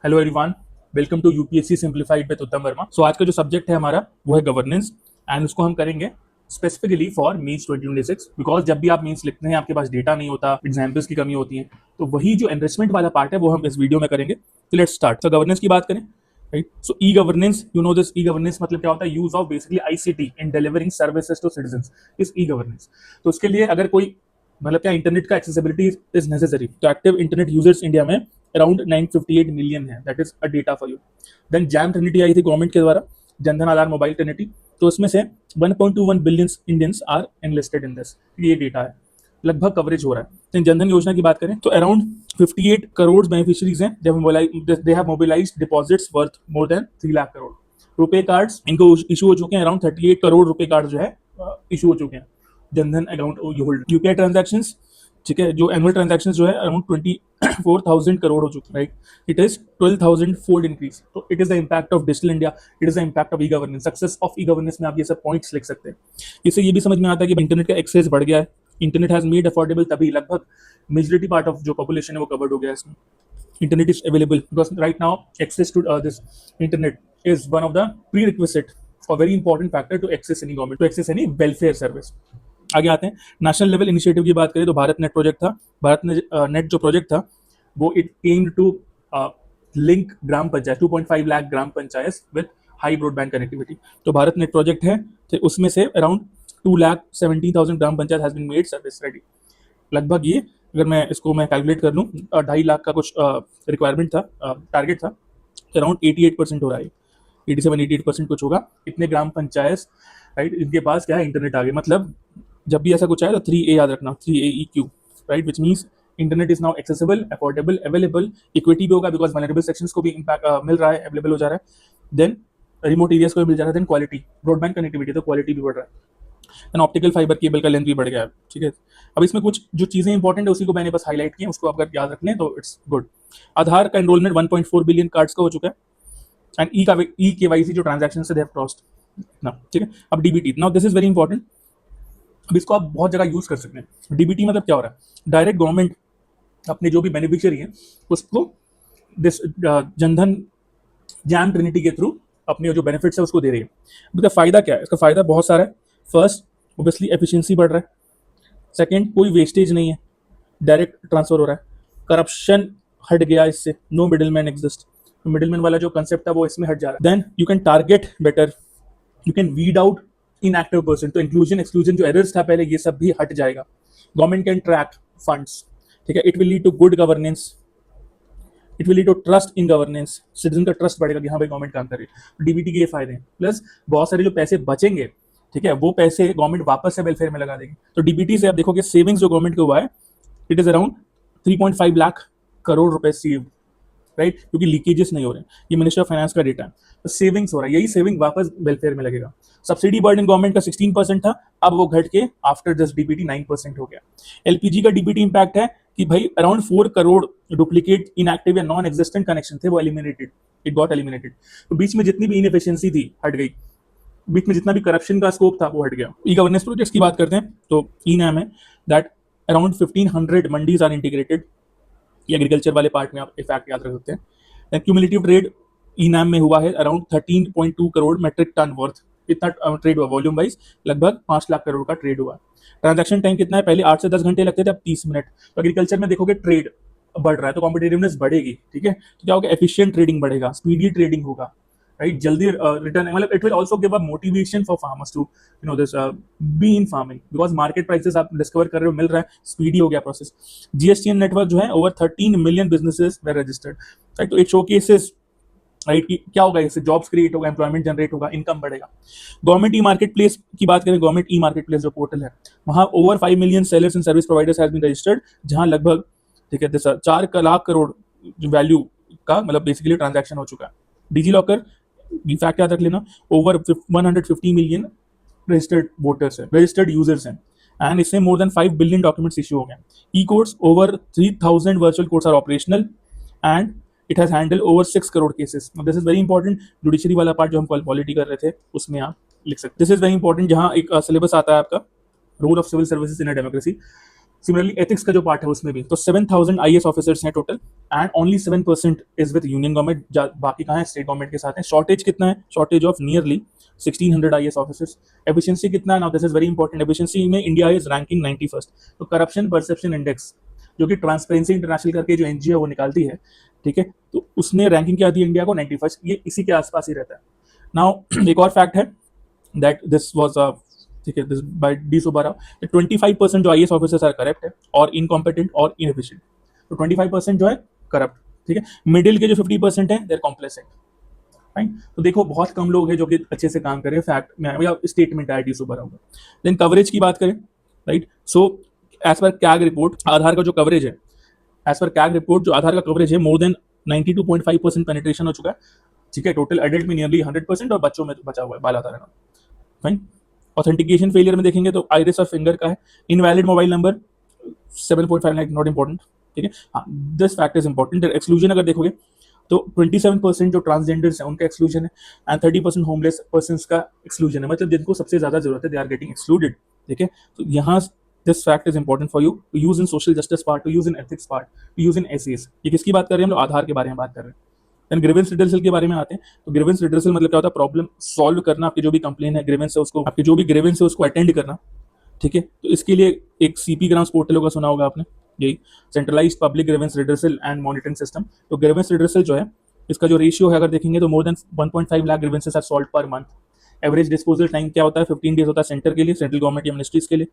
Hello everyone, welcome to UPSC simplified with Uttam Verma. सो आज का जो सब्जेक्ट है हमारा वो है गवर्नेंस एंड उसको हम करेंगे स्पेसिफिकली फॉर मीन्स 2026 बिकॉज जब भी आप मीन्स लिखते हैं आपके पास डेटा नहीं होता, एग्जाम्पल्स की कमी होती है, तो वही जो एनरिचमेंट वाला पार्ट है वो हम इस वीडियो में करेंगे। तो लेट्स स्टार्ट। तो गवर्नेंस की बात करें, right. So e governance, you know this. E governance मतलब क्या होता है? Use of basically ICT in delivering services to citizens is e governance. तो उसके लिए अगर कोई मतलब क्या इंटरनेट का एक्सेसिबिलिटी इज नेसेसरी, तो एक्टिव इंटरनेट यूजर्स इंडिया में अराउंड 958 मिलियन है। That is a data for you. Then JAM trinity आई थी गवर्नमेंट के द्वारा, जनधन आधार मोबाइल ट्रिनिटी। तो उसमें से 1.21 billion Indians are enlisted in this. ये डेटा है, लगभग कवरेज हो रहा है। तो जनधन योजना की बात करें तो अराउंड 58 करोड़ बेनिफिशियरीज हैं। They have mobilised deposits worth more than 3 lakh crore. रुपए कार्ड्स इनको इशू हो चुके हैं, अराउंड 38 करोड़ रुपए कार्ड जो है इशू हो चुके हैं Jan Dhan account hold. UPI transactions, ठीक है, जो एनुअल ट्रांजैक्शंस जो है अराउंड 24,000 करोड़ हो चुके हैं, right. It is 12,000 fold increase. तो it is the impact of digital India, it is the impact of e governance. Success of e governance में आप ये सब पॉइंट्स लिख सकते हैं। इससे ये भी समझ में आता है कि इंटरनेट का एक्सेस बढ़ गया है, इंटरनेट हैज मेड अफोर्डेबल, तभी लगभग मेजोरिटी पार्ट ऑफ जो पॉपुलेशन है वो कवर्ड हो गया है इसमें। Internet is available because right now access to this internet is one of the prerequisite और very important factor to access any government, to access any welfare service. आगे आते हैं, नेशनल लेवल इनिशिएटिव की बात करें तो Bharat net project था। Bharat net जो प्रोजेक्ट था वो it aimed to link gram panchayat 2.5 lakh gram panchayat with high broadband connectivity. तो भारत नेट प्रोजेक्ट है, तो उसमें से around 2,70,000 gram panchayat has been made service ready. लगभग ये अगर मैं इसको कैलकुलेट कर लूँ, 2.5 लाख का कुछ रिक्वायरमेंट था, टारगेट था, अराउंड 88% हो रहा है, 87-88% कुछ होगा। इतने ग्राम पंचायत, राइट, इनके पास क्या है, इंटरनेट आ गया। मतलब जब भी ऐसा कुछ आए तो 3A याद रखना, 3AEQ, right, which means internet is now accessible, affordable, available. Equity भी होगा बिकॉज वल्नरेबल सेक्शंस को भी इम्पैक्ट मिल रहा है, अवेलेबल हो जा रहा है। देन रिमोट एरियाज को भी मिल जा रहा है। देन क्वालिटी, ब्रॉडबैंड कनेक्टिविटी, तो क्वालिटी भी बढ़ रहा है। देन ऑप्टिकल फाइबर केबल का लेंथ भी बढ़ गया है, ठीक है। अब इसमें कुछ जो चीजें इंपॉर्टेंट है उसी को मैंने बस हाईलाइट किया, उसको अगर याद रख लें तो इट्स गुड। आधार का एनरोलमेंट 1.4 बिलियन कार्ड्स का हो चुका है। एंड ई केवाईसी जो ट्रांजैक्शन से दे हैव क्रॉस्ड ना, ठीक है। अब DBT, now this is very important. अब इसको आप बहुत जगह यूज कर सकते हैं। डीबीटी मतलब क्या हो रहा है? डायरेक्ट गवर्नमेंट अपने जो भी बेनिफिशियरी है उसको दिस जनधन जैम ट्रिनिटी के थ्रू अपने जो बेनिफिट्स है उसको दे रही है। इसका फायदा क्या है? इसका फायदा बहुत सारा है। फर्स्ट, ऑब्वियसली एफिशिएंसी बढ़ रहा है। सेकंड, कोई वेस्टेज नहीं है, डायरेक्ट ट्रांसफर हो रहा है। करप्शन हट गया इससे, no middle man exist. Middle वाला जो कंसेप्ट है वो इसमें हट जा रहा है। Then you can target better, you can weed out inactive person. तो इंक्लूजन एक्सक्लूजन जो एरर्स था पहले, ये सब भी हट जाएगा। गवर्नमेंट कैन ट्रैक फंड्स, ठीक है। It will lead to good governance, it will lead to trust in governance. Citizen का ट्रस्ट बढ़ेगा कि हाँ भाई गवर्नमेंट काम कर रही है। डीबीटी के ये फायदे हैं। प्लस बहुत सारे जो पैसे बचेंगे, ठीक है, वो पैसे गवर्नमेंट वापस से वेलफेयर में लगा देगी। तो डीबीटी से आप देखोगे सेविंग्स जो गवर्नमेंट को हुआ है, it is around 3.5 lakh crore रुपए सेव, राइट, क्योंकि लीकेजेस नहीं हो रहे हैं। ये मिनिस्ट्री ऑफ फाइनेंस का डेटा है। तो सेविंग्स हो रहा है, यही सेविंग वापस वेलफेयर में लगेगा। सब्सिडी बर्डन गवर्नमेंट का 16% था, अब वो घट के आफ्टर दिस डीबीटी 9% हो गया। एलपीजी का डीबीटी इंपैक्ट है कि भाई अराउंड 4 करोड़ डुप्लीकेट, इनएक्टिव या नॉन एग्जिस्टेंट कनेक्शन थे, वो एलिमिनेटेड, इट गॉट एलिमिनेटेड। तो बीच में जितनी भी इनएफिशिएंसी थी हट गई, बीच में जितना भी करप्शन का स्कोप था वो हट गया। ई गवर्नेंस प्रोजेक्ट्स की बात करते हैं तो ई नाम है that around 1500 mandis are integrated. ये एग्रीकल्चर वाले पार्ट में आप इफेक्ट याद रख सकते हैं। क्यूमुलेटिव ट्रेड ई नाम में हुआ है around 13.2 crore metric ton worth. इतना ट्रेड हुआ, वॉल्यूम वाइज लगभग 5 लाख करोड़ का ट्रेड हुआ। ट्रांजैक्शन टाइम कितना है? पहले 8 से 10 घंटे लगते थे, अब 30 मिनट। तो एग्रीकल्चर में देखोगे ट्रेड बढ़ रहा है तो कॉम्पिटेटिवनेस बढ़ेगी, ठीक है। तो क्या होगा? एफिशिएंट ट्रेडिंग बढ़ेगा, स्पीडी ट्रेडिंग होगा, राइट, जल्दी रिटर्न। मतलब it will also give a motivation for farmers to you know this be in farming because market prices आप डिस्कवर कर रहे हो, मिल रहा है, स्पीडी हो गया प्रोसेस। जीएसटीएन नेटवर्क जो है over 13 million businesses were registered, right. तो इट शोकेसेस, राइट, कि क्या होगा, इससे जॉब्स क्रिएट होगा, एम्प्लॉयमेंट जनरेट होगा, इनकम बढ़ेगा। गवर्नमेंट ई मार्केट प्लेस की बात करें, गवर्नमेंट ई मार्केट प्लेस जो पोर्टल है, वहाँ over 5 million sellers and service providers has been registered, जहाँ लगभग, ठीक है, 4 लाख करोड़ वैल्यू का मतलब बेसिकली ट्रांजैक्शन हो चुका है। डिजी लॉकर फैक्ट याद रख लेना, ओवर 150 मिलियन रजिस्टर्ड वोटर्स है, रजिस्टर्ड यूजर्स हैं, एंड इससे more than 5 billion documents issue हो गए। E courts, over 3000 virtual courts are operational and it has handle over 6 crore cases. This is very important. Judiciary वाला part जो हम polity कर रहे थे उसमें आप लिख सकते। दिस इज वेरी इंपॉर्टेंट, जहाँ एक सिलेबस आता है आपका, role of civil services in a democracy. Similarly ethics का जो पार्ट है उसमें भी तो 7,000 IAS ऑफिसर्स हैं total and only 7% is with union government, बाकी कहाँ है स्टेट गवर्नमेंट के साथ है। शॉर्टेज कितना है, shortage of nearly 1600 IAS officers. Efficiency कितना है, now this is very important, efficiency में इंडिया इज रैंकिंग 91st। तो करप्शन परसेप्शन इंडेक्स जो कि ट्रांसपेरेंसी इंटरनेशनल करके जो एनजीओ है वो निकालती है, ठीक है, तो उसने रैंकिंग क्या दी इंडिया को, 91st, ये इसी के आसपास ही रहता है। नाउ एक और फैक्ट है दैट दिस वाज ठीक है दिस बाय डी सुब्बाराव, 25% जो IAS ऑफिसर्स आर करप्ट है और इनकॉम्पिटेंट और इनएफिशिएंट। तो 25% जो है करप्ट, ठीक है। मिडिल के जो 50% है देर कॉम्प्लेसेंट, राइट। तो देखो बहुत कम लोग हैं जो कि अच्छे से काम कर रहे हैं, फैक्ट में स्टेटमेंट है डी सुब्बाराव का। देन कवरेज की बात करें, right, so as per CAG report Aadhaar का जो कवरेज है, एज पर कैग रिपोर्ट जो आधार का कवरेज है मोर देन 92.5% पेनिट्रेशन हो चुका है, ठीक है। टोटल एडल्ट में नियरली 100% और बच्चों में तो बचा हुआ है बाल आधार का, फाइन। ऑथेंटिकेशन फेलियर में देखेंगे तो आइरिस और फिंगर का है। Invalid mobile number 7.5 lakh, not important, ठीक है। हाँ, this fact is important. Exclusion अगर देखोगे तो 27% जो ट्रांसजेंडर्स हैं उनका एक्सक्लूजन है एंड 30% होमलेस पर्सन का एक्सक्लूजन है, मतलब जिनको सबसे ज्यादा जरूरत है दे आर गेटिंग एक्सक्लूडेड, ठीक है। तो यहाँ this fact is important for you to use in social justice part, to use in ethics part, to use in essays. ये किसकी बात कर रहे हैं हम लोग, आधार के बारे में बात कर रहे हैं। देन ग्रीवेंस रिड्रेसल के बारे में आते हैं। तो ग्रीवेंस रिड्रेसल मतलब क्या होता है, प्रॉब्लम सॉल्व करना, आपकी जो भी कंप्लेन है ग्रीवेंस है उसको, आपकी जो भी ग्रीवेंस है उसको अटेंड करना, ठीक है। तो इसके लिए एक CP ग्राम्स पोर्टल होगा, सुना होगा आपने, यही centralised public grievance redressal and monitoring system. तो ग्रीवेंस रिड्रेसल जो है इसका जो रेशियो है अगर देखेंगे तो more than 1.5 lakh grievances are solved per month. Average disposal time क्या होता है, 15 डेज होता है सेंटर के लिए, सेंट्रल गवर्नमेंट या मिनिस्ट्रीज के लिए।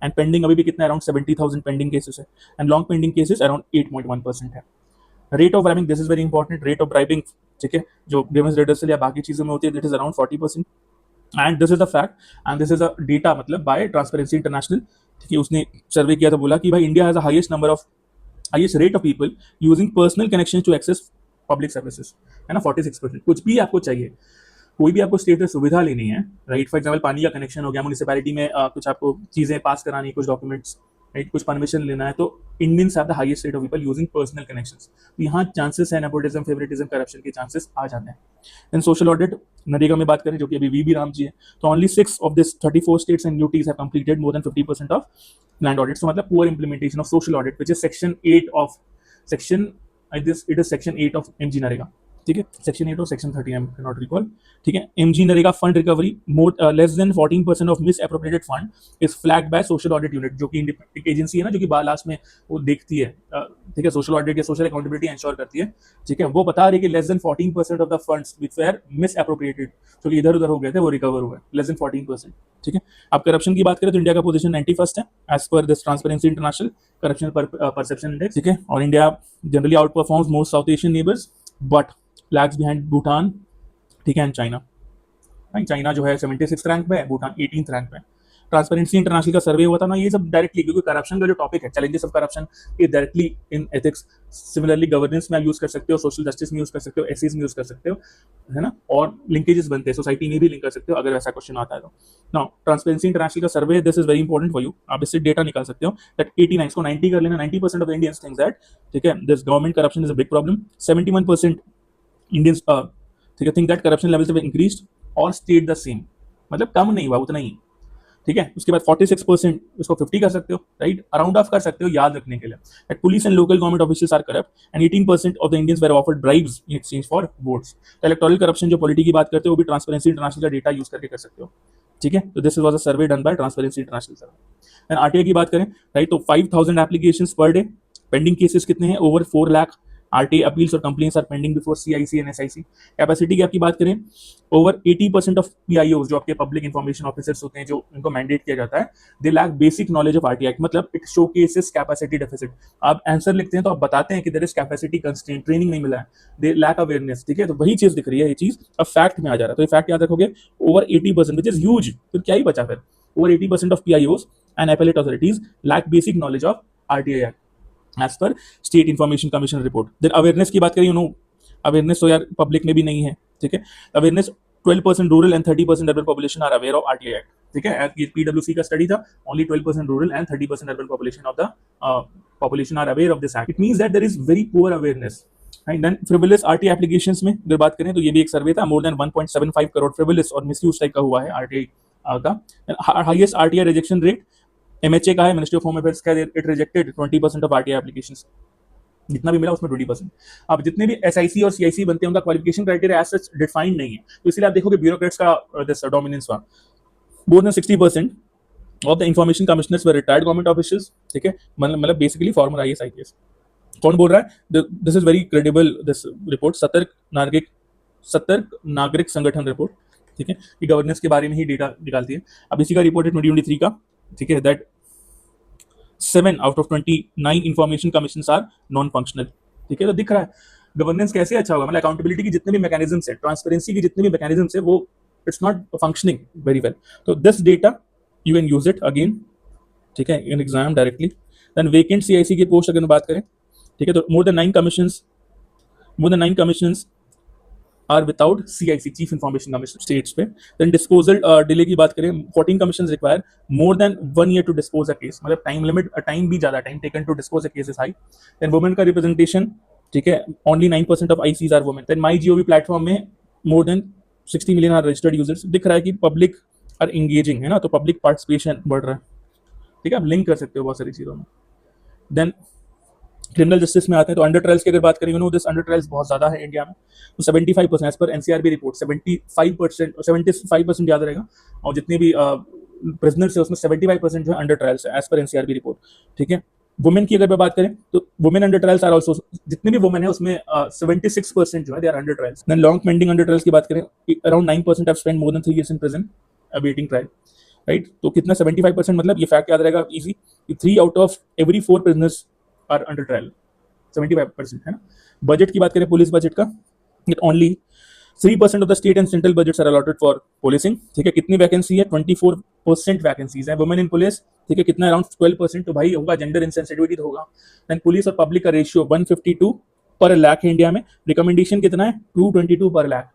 एंड पेंडिंग अभी भी कितना, अराउंड 70,000 पेंडिंग केसेस है and long pending cases around 8.1% है। Rate of bribing, this is very important, rate of bribing, ठीक है, जो ग्रीवेंस रिड्रेसल या बाकी चीजों में होती है, that is around 40%। And this is a fact and this is a data, मतलब बाय ट्रांसपेरेंसी इंटरनेशनल, ठीक है। उसने सर्वे किया था, बोला कि भाई India has the highest rate of people using personal connection to access public services, है ना, 46%। कुछ भी आपको चाहिए, कोई भी आपको स्टेट से सुविधा लेनी है, राइट, फॉर एग्जाम्पल पानी का कनेक्शन हो गया, म्यूनिसिपैलिटी में कुछ आपको चीजें पास करानी, कुछ डॉक्यूमेंट्स, राइट, कुछ परमिशन लेना है, तो Indians have the highest rate of people using personal connections. तो यहाँ चांसेस है नेपोटिज्म, फेवरेटिज्म, करप्शन के चांसेस आ जाते हैं। देन सोशल ऑडिट, नरेगा में बात करें जो कि अभी वी राम जी है, तो only 6 of this 34 states and UTs have completed more than 50% of land audit. तो मतलब poor implementation of social audit which is section 8 of section 8 of MG NREGA, ठीक है, सेक्शन 8 और section 13 I can not recall, ठीक है। MG NREGA fund recovery more less than 14% of miss appropriated fund is flagged by social audit unit, जो कि एक agency है ना जो कि लास्ट में वो देखती है, ठीक है, सोशल ऑडिट या सोशल अकाउंटेबिलिटी इंश्योर करती है, ठीक है। वो बता रही है कि less than 14% of the funds which were miss appropriated, जो कि इधर उधर हो गए थे, वो रिकवर हुए, लेस देन 14%, ठीक है। अब करप्शन की बात करें तो इंडिया का पोजीशन 91st है as per this Transparency International corruption perception index, ठीक है। और India generally out performs most South Asian neighbours but lags behind Bhutan, ठीक है, एंड चाइना, राइट। चाइना जो है 76 रैंक पे है, भूटान 18th रैंक पे है। ट्रांसपेरेंसी इंटरनेशनल का सर्वे हुआ था ना, ये सब डायरेक्टली, क्योंकि करप्शन का जो टॉपिक है, चैलेंजेस ऑफ करप्शन, ये directly in ethics, similarly governance में आप यूज कर सकते हो, सोशल जस्टिस में यूज कर सकते हो, एसेस में यूज कर सकते हो, है ना, और लिंकेजेस बनते हैं, सोसाइटी में भी लिंक कर सकते हो अगर ऐसा क्वेश्चन आता है तो। नाउ ट्रांसपेरेंसी इंटरनेशनल का survey, this is very important for you, आप इससे डेटा निकाल सकते हो दैट 89 इसको 90 कर लेना, 90% of the Indians think that, ठीक है, this government corruption is a big problem. 71% Indians, ठीक है, think that corruption levels have increased और स्टेड द सेम, मतलब कम नहीं हुआ, उतना ही, ठीक है। उसके बाद 46% उसको 50 कर सकते हो, राइट, अराउंड ऑफ कर सकते हो याद रखने के लिए, that police and local government officials are corrupt and 18% of the Indians were offered bribes in exchange for votes. तो इलेक्टोरल करप्शन जो पॉलिटी की बात करते हो वो भी ट्रांसपेरेंसी इंटरनेशनल का डेटा यूज करके कर सकते हो, ठीक है। तो this was a survey done by Transparency International survey. And RTI की बात करें, राइट, तो 5000 applications per day, pending cases कितने हैं, ओवर 4 लाख RTI अपील्स और complaints are pending before CIC and SIC। Capacity की आपकी बात करें, ओवर 80% ऑफ PIOs जो आपके पब्लिक इंफॉर्मेशन ऑफिसर्स होते हैं, जो उनको मैंडेट किया जाता है, they lack basic knowledge of RTI, मतलब इट शोकेसेस कैपेसिटी डेफिसिट। आप आंसर लिखते हैं तो आप बताते हैं कि there is capacity constraint, training नहीं मिला है, दे लैक अवेयरनेस, ठीक है। तो वही चीज दिख रही है, ये चीज अब फैक्ट में आ जा रहा है, तो ये फैक्ट याद रखोगे, ओवर 80% विच इज ह्यूज, फिर क्या ही बचा, फिर over 80% of PIOs and appellate authorities lack basic knowledge of RTI Act as per state information commission report. Then awareness की बात करें, यू नो अवेयरनेस तो यार पब्लिक में भी नहीं है, ठीक है। Awareness 12% rural and 30% urban population are aware of RTI act, ठीक है। ये PwC का स्टडी था, only 12% rural and 30% urban population of the population are aware of this act. It means that there is very poor awareness, right. Then frivolous RTI applications में अगर बात करें तो ये भी एक सर्वे था, मोर देन 1.75 करोड़ फ्रिवोलस और मिसयूज टाइप का हुआ है RTI का। Highest RTI rejection rate MHA का है, मिनिस्ट्री ऑफ होम अफेयर्स का, it rejected 20% of RTI applications, जितना भी मिला उसमें 20%। अब जितने भी SIC और CIC बनते हैं उनका qualification criteria as such defined नहीं है, तो इसलिए आप देखोगे ब्यूरोक्रेट्स का डोमिनेंस हुआ। मोर than 60% of the information commissioners were retired government officials, ठीक है, मतलब बेसिकली फॉर्मर IAS IPS। कौन बोल रहा है? This is very credible this report, सतर्क नागरिक संगठन रिपोर्ट, ठीक है, ये गवर्नेंस के बारे में ही डेटा निकालती है। अब इसी का रिपोर्ट है 2023 का, ठीक है, that 7 out of 29 information commissioners are non functional, ठीक है। तो दिख रहा है गवर्नेंस कैसे अच्छा होगा, मतलब अकाउंटेबिलिटी की जितने भी मैकेनिज्म्स है, ट्रांसपेरेंसी की जितने भी मैकेनिज्म्स है, वो it's not functioning very well. तो this data you can use it again, ठीक है, in exam directly. Then vacant CIC की पोस्ट अगर बात करें, ठीक है, तो more than 9 commissions are without CIC, chief information commissioner states पे। देन डिस्पोजल डिले की बात करें, 14 commissions require more than 1 year to dispose a case, मतलब टाइम लिमिट, टाइम भी ज्यादा, time taken to dispose a case is high. Then women का representation, ठीक है, only 9% of ICs are women. Then my GOV platform में more than 60 million are registered users. दिख रहा है कि पब्लिक आर इंगेजिंग, है ना, तो पब्लिक पार्टिसिपेशन बढ़ रहा है, ठीक है, आप लिंक कर सकते हो बहुत सारी चीजों में। देन क्रिमिनल जस्टिस में आते हैं, तो अंडर ट्रायल्स की अगर बात करें, you know this under trials बहुत ज्यादा है इंडिया में, तो 75% एज पर NCRB रिपोर्ट 75% याद रहेगा, और जितने भी प्रिजनर्स है उसमें 75% जो है अंडर ट्रायल्स है एज पर NCRB रिपोर्ट, ठीक है। वुमेन की अगर बात करें तो women under trials are also, जितने भी वुमेन है उसमें 76% जो है they are under trials. Then long pending under trials की बात करें, around 9% have spent more than 3 years in prison awaiting trial, right. तो कितना 75%, मतलब ये फैक्ट याद रहेगा easy, 3 out of every 4 prisoners are under trial, 75% है ना। बजट की बात करें, पुलिस बजट का, it only 3% of the state and central budgets are allotted for policing, ठीक है। कितनी वैकेंसी है? 24% वैकेंसीज है वुमेन इन पुलिस, ठीक है। कितना? अराउंड 12%, तो भाई होगा, जेंडर इनसेंसिटिविटी तो होगा। देन पुलिस और पब्लिक का रेशियो 152 पर लाख है इंडिया में। रिकमेंडेशन कितना है? 222 पर लाख।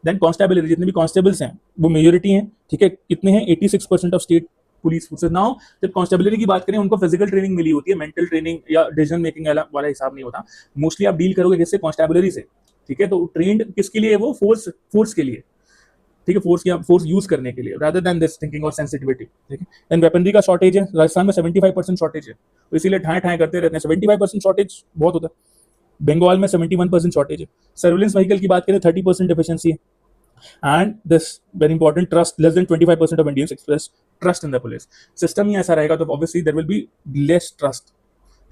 देन कॉन्स्टेबलरी, जितने भी कॉन्स्टेबल्स हैं वो मेजोरिटी हैं, ठीक है। कितने हैं? 86% of state police forces. Now जब कॉन्स्टेबलरी की बात करें, उनको फिजिकल ट्रेनिंग मिली होती है, मेंटल ट्रेनिंग या डिसीजन मेकिंग वाला हिसाब नहीं होता। मोस्टली आप डील करोगे किससे? कॉन्स्टेबलरी से, ठीक है। तो ट्रेंड किसके लिए? वो फोर्स के लिए, ठीक है, फोर्स यूज करने के लिए, रादर देन दिस थिंकिंग और सेंसिटिविटी, ठीक है। एंड वेपनरी का शॉर्टेज है राजस्थान में, 75% शॉर्टेज है, तो इसीलिए ठाए ठाए करते रहते हैं। 75% शॉर्टेज बहुत होता है। बंगाल में 71% शॉर्टेज है। सर्विलेंस व्हीकल की बात करें, 30% डिफिशियंसी है। And this very important, trust, less than 25% of Indians express trust in the police. System ही ऐसा रहेगा तो obviously there will be less trust,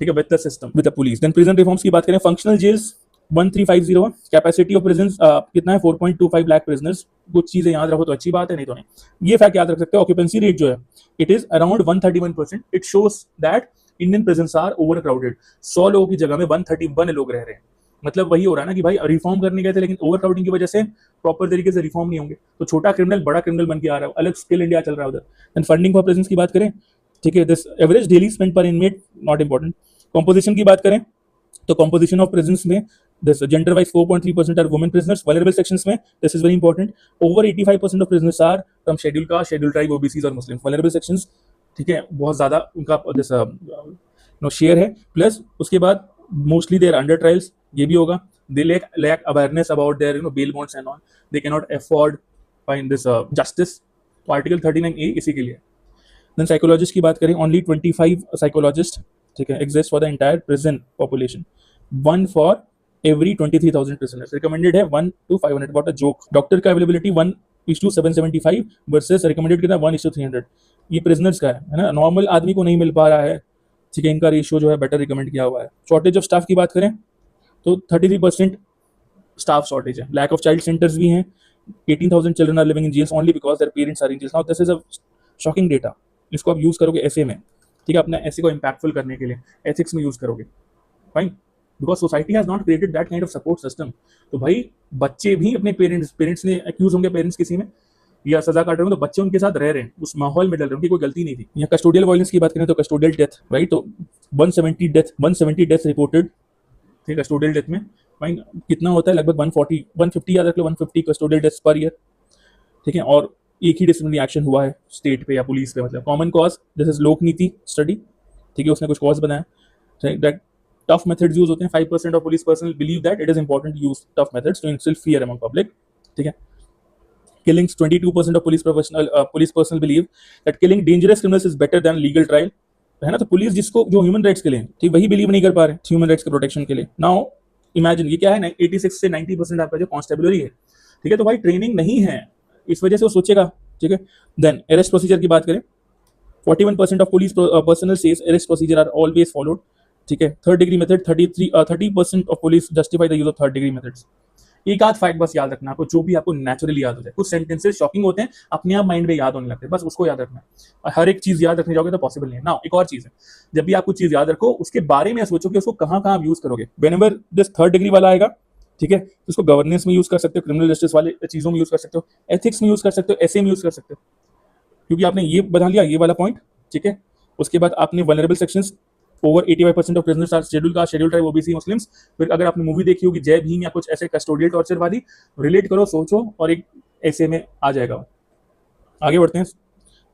ठीक है, with the system, with the police. Then prison reforms की बात करें, functional jails 1350, capacity of prison कितना है? 4.25 लाख प्रिजनर्स। कुछ चीजें याद रखो तो अच्छी बात है, नहीं तो नहीं। ये फैक्ट याद रख सकते हो, ऑक्यूपेंसी रेट जो है it is around 131%। It shows that Indian prisons are overcrowded. 100 लोगों की जगह में 131 लोग रह रहे हैं। मतलब वही हो रहा है ना कि भाई रिफॉर्म करने गए थे, लेकिन ओवर क्राउडिंग की वजह से प्रॉपर तरीके से रिफॉर्म नहीं होंगे, तो छोटा क्रिमिनल बड़ा क्रिमिनल बन के आ रहा है, अलग स्किल इंडिया चल रहा है उधर। एंड फंडिंग फॉर प्रिजन्स की बात करें, ठीक है, this average daily spend per inmate not important. Composition की बात करें तो कॉम्पोजिशन ऑफ प्रिजन्स में this gender wise 4.3% are women prisoners. Vulnerable sections में this is very important, over 85% of prisoners are from schedule caste, schedule tribe, OBCs और Muslim. Vulnerable sections, ठीक है, बहुत ज्यादा उनका दिस शेयर है। प्लस उसके बाद मोस्टली देयर अंडर ट्रायल्स, ये भी होगा। दे lack awareness about their bail bonds and all, they cannot afford find this justice। तो आर्टिकल 39A इसी के लिए। देन साइकोलॉजिस्ट की बात करें, ओनली 25 साइकोलॉजिस्ट, ठीक है, exist for the entire prison population, 1 for every 23,000 prisoners. Recommended है 1 to 500, about a joke. Doctor का अवेलेबिलिटी 1:775 वर्सेस रिकमेंडेड कितना? 1:300। ये प्रिजनर्स का है ना, नॉर्मल आदमी को नहीं मिल पा रहा है, ठीक है, इनका रेशियो जो है बेटर रिकमेंड किया हुआ है। शॉर्टेज ऑफ स्टाफ की बात करें तो 33% स्टाफ शॉर्टेज है। लैक ऑफ चाइल्ड सेंटर्स भी हैं, 18,000 children are living in jails only because their parents are in jails. Now this is a shocking data, इसको आप यूज करोगे ऐसे में, ठीक है, अपने ऐसे को इंपैक्टफुल करने के लिए एथिक्स में यूज करोगे, fine, because society has not created that kind of support system. तो भाई बच्चे भी अपने पेरेंट्स ने एक्यूज होंगे, पेरेंट्स किसी में या सजा काट रहे हो तो बच्चे उनके साथ रह रहे हैं, उस माहौल में डल रहे हैं, उनकी कोई गलती नहीं थी। यहाँ कस्टोडियल वायलेंस की बात करें तो कस्टोडियल डेथ, राइट, तो 170 डेथ रिपोर्टेड, ठीक है, कस्टोडियल डेथ में फाइन कितना होता है? लगभग 150 याद रख लो, 150 कस्टोडियल डेथ्स पर ईयर, ठीक है। और एक ही डिसिप्लिनरी एक्शन हुआ है स्टेट पे या पुलिस पे, मतलब कॉमन कॉज, दिस इज लोक नीति स्टडी, ठीक है, उसने कुछ कॉज बनाया, दैट टफ मेथड्स यूज होते हैं। 5% of police personnel believe that it is important to use tough methods to instil fear among public, ठीक है। Killings, 22% of police personnel believe that killing dangerous criminals is better than legal trial, है ना। तो police जिसको जो human rights के लिए ठीक वही बिलीव नहीं कर पा रहे ह्यूमन राइट्स के प्रोटेक्शन के लिए। नाउ इमेजिन ये क्या है ना, 86 से 90% आपका जो कॉन्स्टेबलरी है, ठीक है, तो भाई ट्रेनिंग नहीं है, इस वजह से वो सोचेगा, ठीक है। देन अरेस्ट प्रोसीजर की बात करें, 41% of police personnel says arrest procedure are always followed, ठीक है। Third degree method 30% of police justify the use of third degree methods. एक आध फैक्ट बस याद रखना आपको, जो भी आपको नेचुरली याद हो जाए। कुछ सेंटेंसेस शॉकिंग होते हैं, अपने आप माइंड में याद होने लगते हैं, बस उसको याद रखना है। और हर एक चीज याद रखने जाओगे तो पॉसिबल नहीं है ना। एक और चीज है, जब भी आप कुछ चीज याद रखो उसके बारे में सोचो कि उसको कहाँ कहाँ आप यूज करोगे। व्हेनेवर दिस थर्ड डिग्री वाला आएगा, ठीक है, तो उसको गवर्नेंस में यूज कर सकते हो, क्रिमिनल जस्टिस वाले चीजों में यूज कर सकते हो, एथिक्स में यूज कर सकते हो, ऐसे में यूज कर सकते हो, क्योंकि आपने ये बना लिया ये वाला पॉइंट, ठीक है। उसके बाद आपने vulnerable sections, over 85% of prisoners are schedule caste, schedule tribe, OBC, Muslims. फिर अगर आपने मूवी देखी होगी जय भीम या कुछ ऐसे कस्टोडियल टॉर्चर वाली, रिलेट करो, सोचो, और एक ऐसे में आ जाएगा। आगे बढ़ते हैं,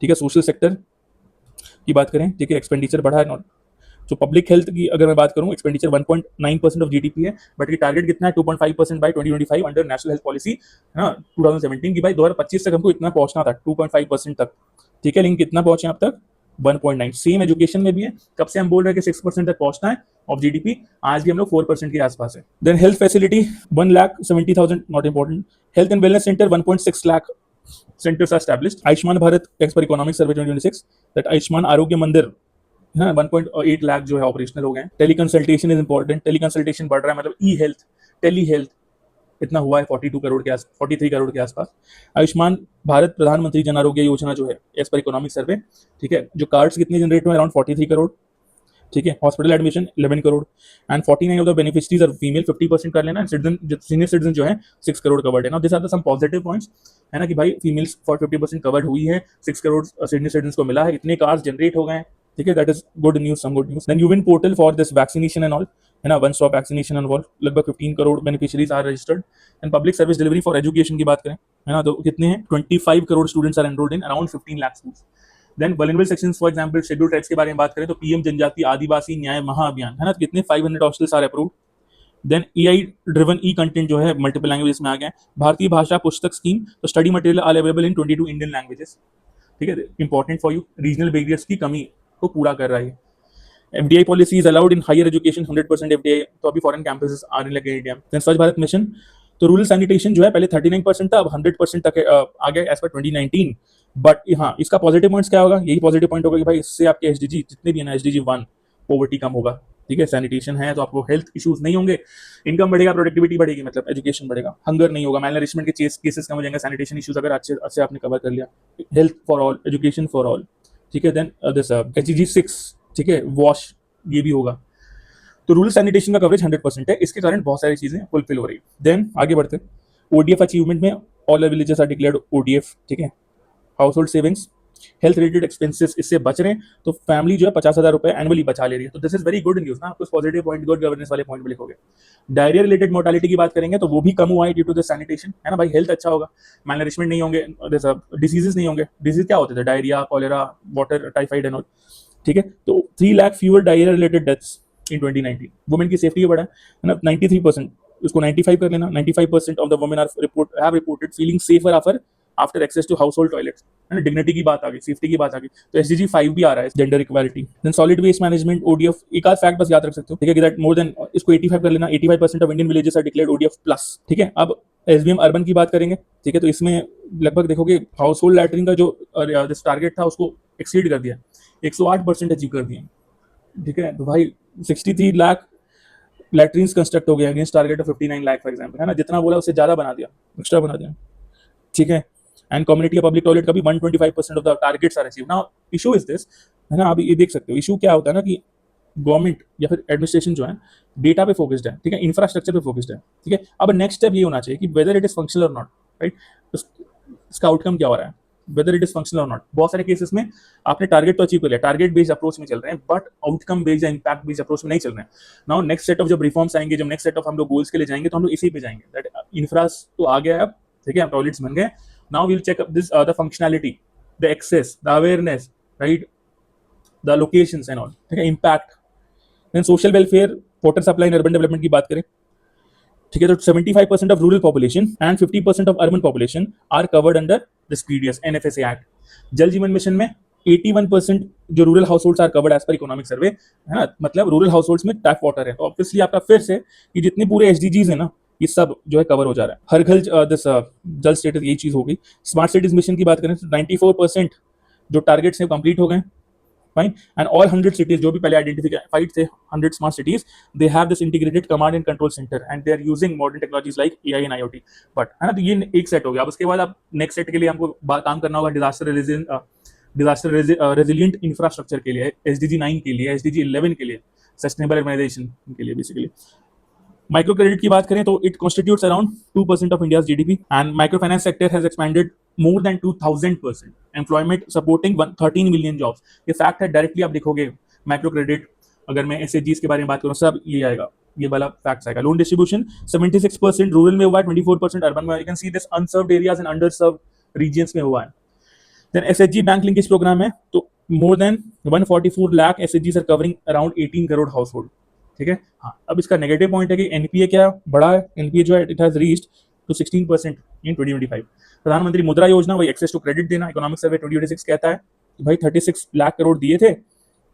ठीक है। सोशल सेक्टर की बात करें, ठीक है, एक्सपेंडिचर बढ़ा है नॉट। जो पब्लिक हेल्थ की अगर मैं बात करूं, एक्सपेंडिचर 1.9% ऑफ जीडीपी है, बट ये टारगेट कितना है, 2.5% by 2025 under national health policy, है ना, 2017 की। भाई 2025 तक हमको इतना पहुंचना था, 2.5% तक, ठीक है, लेकिन कितना पहुंचे अब तक, 1.9। सेम एजुकेशन में भी है, कब से हम बोल रहे हैं कि 6% तक पहुंचना है ऑफ जीडीपी, आज भी हम लोग 4% के आसपास है। Then health facility 1,70,000, not important. Health and wellness centre 1.6 lakh centers are established. Ayushman Bharat as per economic survey 2026 that Ayushman Arogya Mandir, हाँ, 1.8 लाख जो है ऑपरेशनल हो गए हैं। Teleconsultation is important, teleconsultation बढ़ रहा है, मतलब ई हेल्थ, टेली हेल्थ इतना हुआ है 42 करोड़ के 43 करोड़ के आसपास। आयुष्मान भारत प्रधानमंत्री जन आरोग्य योजना जो है एज पर इकोनॉमिक सर्वे, ठीक है, जो कार्ड्स कितने जनरेट हुए, अराउंड 43 करोड़, ठीक है। Hospital admission 11 crore and 49 of the beneficiaries are female, 50% कर लेना। सिटीजन, सीनियर सिटीजन जो है 6 करोड़ कवर्ड है ना। This are the some positive points, है ना, कि भाई फीमेल्स फॉर 50% कवर्ड हुई है, 6 करोड़ सीनियर सिटीजन को मिला है, इतने कार्ड्स जनरेट हो गए हैं, ठीक है। That is good news, some good news. Then यूविन portal for this vaccination and all, है ना, one stop vaccination and all, लगभग 15 करोड़ beneficiaries are registered. And public service delivery for education की बात करें, है ना, तो कितने हैं, 25 करोड़ students are enrolled in around 15 lakh schools. Then vulnerable sections, for example schedule tribes के बारे में बात करें तो पीएम जनजाति आदिवासी न्याय महाअभियान, है ना, तो कितने 500 hostels are approved. Then AI driven e content जो है मल्टीपल लैंग्वेजेस में आ गया है। भारतीय भाषा पुस्तक स्कीम, तो study material are available in 22 Indian languages, ठीक है, important for you, regional barriers की कमी को पूरा कर रहा है। FDI policy is allowed in higher education, 100% FDI, तो अभी फॉरेन कैंपसेस आने लगे इंडिया में। देन स्वच्छ भारत मिशन, तो रूरल सैनिटेशन जो है पहले 39% था, अब 100% तक आ गया एज पर 2019। बट हाँ, इसका पॉजिटिव पॉइंट्स क्या होगा, यही पॉजिटिव पॉइंट होगा कि भाई इससे आपके एसडीजी जितने भी है ना, एसडीजी 1 पॉवर्टी कम होगा, ठीक है। सैनिटेशन है तो आपको हेल्थ इश्यूज नहीं होंगे, इनकम बढ़ेगा, प्रोडक्टिविटी बढ़ेगी, मतलब एजुकेशन बढ़ेगा, हंगर नहीं होगा, मैलनरिशमेंट के केसेस कम हो जाएंगे, सैनिटेशन इश्यूज अगर अच्छे अच्छे आपने कवर कर लिया। Health for all, education for all, ठीक है। देन दिस एचजी 6, ठीक है, वॉश, ये भी होगा। तो रूरल सैनिटेशन का कवरेज 100% है, इसके कारण बहुत सारी चीजें फुलफिल हो रही है। देन आगे बढ़ते, ओडीएफ अचीवमेंट में all villages are declared ODF, ठीक है। Household savings, health related expenses इससे बच रहे हैं, तो फैमिली जो है 50,000 रुपए एनुअली बचा ले रही है, तो this is very good news ना। कुछ पॉजिटिव पॉइंट, गुड गवर्नेंस वाले पॉइंट भी लिखोगे। डायरिया रिलेटेड मोर्टालिटी की बात करेंगे तो वो भी कम हुआ है ड्यू टू द सैनिटेशन, है ना भाई, हेल्थ अच्छा होगा, मैलनरिशमेंट नहीं होंगे, डिसीजेस नहीं होंगे। डिजीज क्या होते थे, diarrhoea, cholera, water typhoid and all, ठीक है। तो 3 लाख fewer diarrhoea related deaths in 2019। Women की सेफ्टी बढ़ा है ना, 93%, उसको 95 कर लेना। 95% of the women are have reported feeling safer after access to household toilets, है ना। डिग्निटी की बात आ गई, सेफ्टी की बात आ गई, तो एसडीजी 5 भी आ रहा है, gender equality. Then solid waste management, ODF, एक आध फैक्ट बस याद रख सकते हो, ठीक है, कि दैट मोर देन, इसको 85 कर लेना, 85% of Indian villages are declared ODF plus, ठीक है। अब एसबीएम अर्बन की बात करेंगे, ठीक है, तो इसमें लगभग देखोगे हाउस होल्ड लैटरिन का जो टारगेट था उसको एक्सीड कर दिया, 108% अचीव कर दिया, ठीक है। तो भाई 63 लाख लैट्रिन्स कंस्ट्रक्ट हो गया against target of 59 lakh for example, है ना, जितना बोला उससे ज्यादा बना दिया, एक्स्ट्रा बना दिया, ठीक है। एंड कम्युनिटी पब्लिक टॉयलेट का भी 125% of the targets are achieve. Now issue is this, है ना, आप ये देख सकते हो इशू क्या होता है ना, कि गवर्नमेंट या फिर एडमिनिस्ट्रेशन जो है डेटा पे फोकस्ड है, ठीक है, इंफ्रास्ट्रक्चर पे फोकस्ड है, ठीक है। अब नेक्स्ट स्टेप ये होना चाहिए कि वेदर इट इज फंक्शनल और नॉट, राइट, इसका आउटकम क्या हो रहा है, वेदर इट इज फंक्शनल और नॉट। बहुत सारे केसेस में आपने टारगेट तो अचीव कर लिया, टारगेट बेस्ड अप्रोच में चल रहे हैं, बट आउटकम बेस्ड या इंपैक्ट बेस्ड अप्रोच में नहीं चल रहे हैं। नाउ नेक्स्ट सेट ऑफ जब रिफॉर्म्स आएंगे, जब नेक्स्ट सेट ऑफ हम लोग गोल्स के लिए जाएंगे, तो हम लोग इसी पे जाएंगे, दैट इंफ्रास तो आ गया है अब, ठीक है, टॉयलेट्स बन गए। Now we will check up this the functionality, the access, the awareness, right, the locations and all, ठीक है, impact. Then social welfare, water supply and urban development की बात करें, ठीक है, तो 75% of rural population and 50% of urban population are covered under this PDS NFSA act. Jal Jeevan mission में 81% जो rural households are covered as per economic survey, है ना, मतलब रूरल हाउस होल्ड्स में टैप वाटर है, तो ऑब्वियसली आपका फिर से ये जितने पूरे एसडीजीज है ना, ये सब जो है कवर हो जा रहा है। हर घर दिस जल स्टेटस, यही चीज हो गई। स्मार्ट सिटीज मिशन की बात करें तो 94% जो टारगेट्स हैं कंप्लीट हो गए, फाइन। एंड ऑल 100 cities जो भी पहले आइडेंटिफाइड थे, 100 smart cities, they have this integrated command and control centre and they are using modern technologies like AI and IoT. But है ना, तो ये एक सेट हो गया। अब उसके बाद आप नेक्स्ट सेट के लिए हमको काम करना होगा डिजास्टर रेजिलियंट इंफ्रास्ट्रक्चर के लिए, एसडीजी 9 के लिए, एसडीजी 11 के लिए, सस्टेनेबल अर्बनाइजेशन के लिए बेसिकली। माइक्रो क्रेडिट की बात करें तो it constitutes around 2% of India's GDP and micro finance sector has expanded more than 2000%, employment supporting 13 million jobs. ये फैक्ट है, डायरेक्टली आप देखोगे माइक्रो क्रेडिट, अगर मैं एसएचजीज के बारे में बात करूं सब ये आएगा, ये वाला फैक्ट्स आएगा। लोन डिस्ट्रीब्यूशन 76% रूरल में हुआ है, 24% अर्बन में। You can see this unserved areas and underserved regions में हुआ है। Then SHG bank linkage program है, तो मोर देन 144 लाख एसएचजीज are covering around 18 crore household. ठीक है, हाँ। अब इसका नेगेटिव पॉइंट है कि एनपीए क्या बढ़ा है, एनपीए जो है इट हैज रीच्ड टू 16% इन 2025। प्रधानमंत्री मुद्रा योजना, वही एक्सेस टू क्रेडिट देना, इकोनॉमिक सर्वे 2026 कहता है कि भाई 36 लाख करोड़ दिए थे,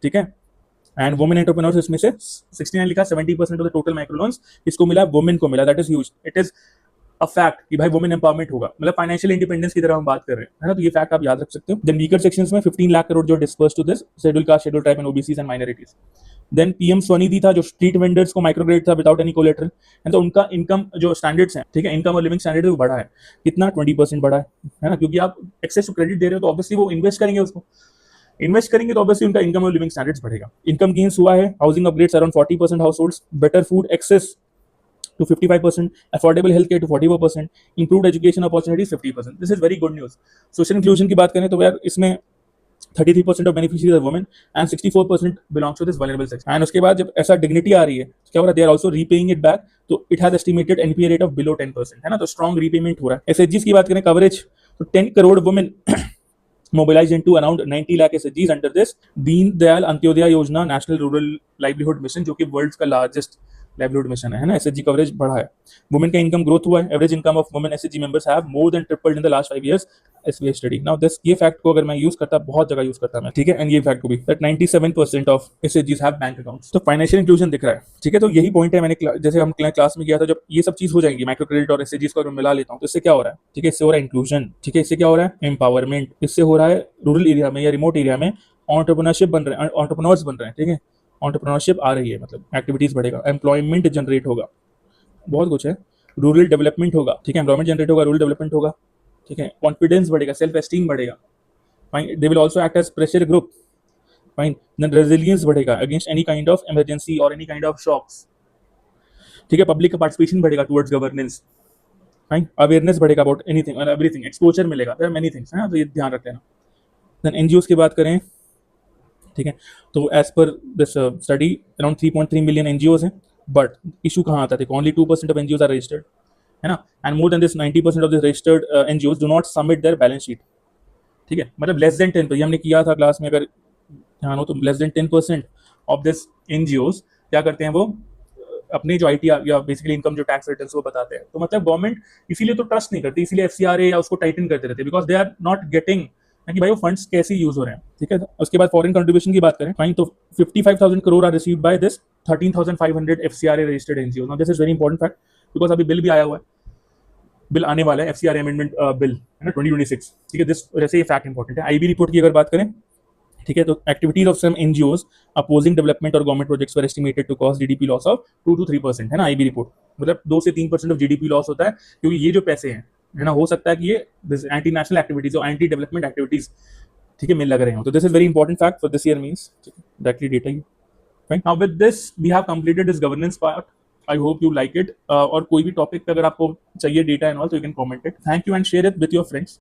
ठीक है। एंड वुमेन एंटरप्रेन्योर्स इसमें से 69 लिखा, 70% of the total micro loans किसको मिला, वुमेन को मिला। That is huge, it is a fact कि भाई वुमेन एम्पावरमेंट होगा, मतलब फाइनेंशियल इंडिपेंडेंस की तरह हम बात कर रहे हैं, है ना, तो ये फैक्ट आप याद रख सकते हो। देन वीकर सेक्शंस में 15 लाख करोड़ जो disperse to this schedule caste, schedule tribe and OBCs and minorities. Then PM Svanidhi था, जो स्ट्रीट वेंडर्स को माइक्रो क्रेडिट था विदाउट एनी कोलेटरल, एंड तो उनका इनकम जो स्टैंडर्ड्स हैं, ठीक है, इनकम और लिविंग स्टैंडर्ड वो बढ़ा है, कितना 20% बढ़ा है ना, क्योंकि आप एक्सेस टू क्रेडिट दे रहे हो तो ऑब्वियसली वो इन्वेस्ट करेंगे, उसको इन्वेस्ट करेंगे तो ऑब्वियसली उनका इनकम और लिविंग स्टैंडर्ड्स बढ़ेगा। इनकम गेन्स हुआ है, housing upgrades around 40% households, better food access to 55%, affordable healthcare to 44%, improved education opportunities 50%. This is very good news. Social inclusion की बात करें तो यार इसमें 33% of beneficiaries are women and 64% belongs to this vulnerable section. And उसके बाद जब ऐसा डिग्निटी आ रही है तो क्या हो रहा है, they are also repaying it back, तो it has estimated NPA rate of below 10%, है ना, तो strong repayment हो रहा है। SHGs की बात करें कवरेज तो 10 crore women mobilized into around 90 lakh SHGs under this Deen Dayal Antyodaya योजना नेशनल रूरल लाइवलीहुड मिशन, जो कि वर्ल्ड का लार्जेस्ट लाइवलीहुड मिशन है ना। एसएचजी कवरेज बढ़ा है, वुमेन का इनकम ग्रोथ हुआ है, average income of women SHG members have more than tripled in the last 5 years SBI study. Now this, ये फैक्ट को अगर मैं यूज करता, बहुत जगह यूज करता मैं, ठीक है, एंड ये फैक्ट को भी दैट 97% ऑफ एसएचजीज हैव बैंक अकाउंट्स। तो फाइनेंशियल इंक्लूजन दिख रहा है, ठीक है, तो यही पॉइंट है। मैंने जैसे हम क्लास में किया था, जब ये सब चीज हो जाएंगी, माइक्रो क्रेडिट और एसएचजीज को अगर मिला लेता हूँ तो इससे क्या हो रहा है, ठीक है, इससे हो रहा है इंक्लूजन, ठीक है, इससे क्या हो रहा है, एम्पावरमेंट, इससे हो रहा है रूरल एरिया में या रिमोट एरिया में एंटरप्रेन्योरशिप बन रहे हैं, एंटरप्रेन्योर्स बन रहे हैं, ठीक है, एंटरप्रेन्योरशिप आ रही है, मतलब एक्टिविटीज बढ़ेगा, एम्प्लॉयमेंट जनरेट होगा, बहुत कुछ है, रूरल डेवलपमेंट होगा, ठीक है, एम्प्लॉयमेंट जनरेट होगा, रूरल डेवलपमेंट होगा, ठीक है, कॉन्फिडेंस बढ़ेगा, सेल्फ एस्टीम बढ़ेगा, fine, they will also act as pressure group, fine, then resilience बढ़ेगा against any kind of emergency और एनी काइंड ऑफ शॉक्स, ठीक है, पब्लिक का पार्टिसिपेशन बढ़ेगा टुवर्ड्स गवर्नेंस, फाइन, अवेयरनेस बढ़ेगा अबाउट एनीथिंग और एवरीथिंग, एक्सपोजर मिलेगा, देयर आर मेनी थिंग्स, है ना, तो ये ध्यान रख लेना। देन एनजीओस की बात करें, ठीक है, तो as per this study around 3.3 million NGOs हैं, बट इशू कहाँ आता है, only 2% of NGOs are registered, है ना, and more than this 90% of this registered NGOs do not submit their balance sheet, ठीक है, मतलब लेस देन 10, ये हमने किया था क्लास में, अगर ध्यान हो तो less than 10% of this NGOs क्या करते हैं, वो अपनी जो आईटी या बेसिकली इनकम जो टैक्स रिटर्न्स वो बताते हैं, तो मतलब गवर्नमेंट इसीलिए तो ट्रस्ट नहीं करती, इसीलिए एफसीआरए या उसको टाइटन करते रहते हैं, because they are not getting कि भाई वो फंड्स कैसे यूज हो रहे हैं, ठीक है। उसके बाद फॉरेन कंट्रीब्यूशन की बात करें, फाइन, तो 55,000 crore are received by this 13,500 FCRA registered NGO. Now this is very important fact, because अभी बिल भी आया हुआ है, बिल आने वाला है, एफसीआरए अमेंडमेंट बिल, है ना, 2026, ठीक है, दिस वजह से ये फैक्ट इंपॉर्टेंट है। आईबी रिपोर्ट की अगर बात करें, ठीक है, तो activities of some NGOs opposing development और government projects were estimated to cost GDP loss of 2 to 3%, है ना, आईबी रिपोर्ट, मतलब 2 से 3% ऑफ जीडीपी लॉस होता है, क्योंकि ये जो पैसे हैं, है ना, हो सकता है कि ये एंटी नेशनल एक्टिविटीज और एंटी डेवलपमेंट एक्टिविटीज, ठीक है, मिल लग रहे हो, तो this is very important fact for this year means directly data you, fine. Now with this we have completed this governance part, I hope you like it, और कोई भी टॉपिक पे अगर आपको चाहिए डेटा एंड ऑल तो you can comment it, thank you and share it with your friends.